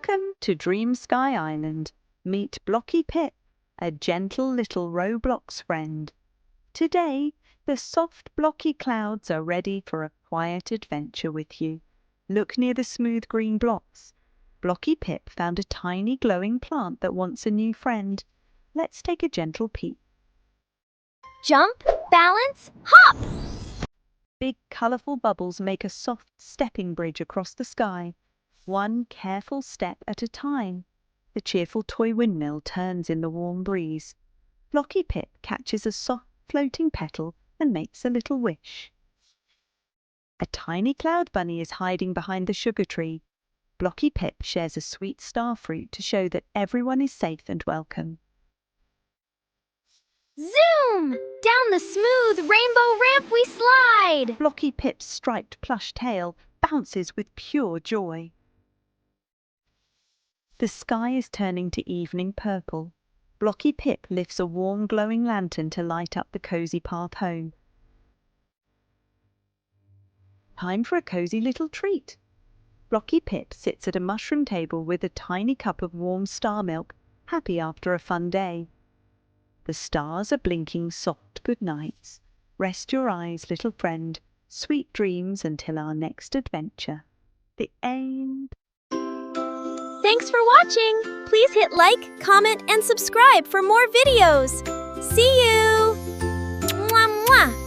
Welcome to Dream Sky Island. Meet Blocky Pip, a gentle little Roblox friend. Today, the soft blocky clouds are ready for a quiet adventure with you. Look near the smooth green blocks. Blocky Pip found a tiny glowing plant that wants a new friend. Let's take a gentle peek. Jump, balance, hop! Big colourful bubbles make a soft stepping bridge across the sky, one careful step at a time. The cheerful toy windmill turns in the warm breeze. Blocky Pip catches a soft floating petal and makes a little wish. A tiny cloud bunny is hiding behind the sugar tree. Blocky Pip shares a sweet star fruit to show that everyone is safe and welcome. Zoom! Down the smooth rainbow ramp we slide! Blocky Pip's striped plush tail bounces with pure joy. The sky is turning to evening purple. Blocky Pip lifts a warm glowing lantern to light up the cozy path home. Time for a cozy little treat. Blocky Pip sits at a mushroom table with a tiny cup of warm star milk, happy after a fun day. The stars are blinking soft good nights. Rest your eyes, little friend. Sweet dreams until our next adventure. The end. Thanks for watching! Please hit like, comment, and subscribe for more videos! See you! Mwah, mwah.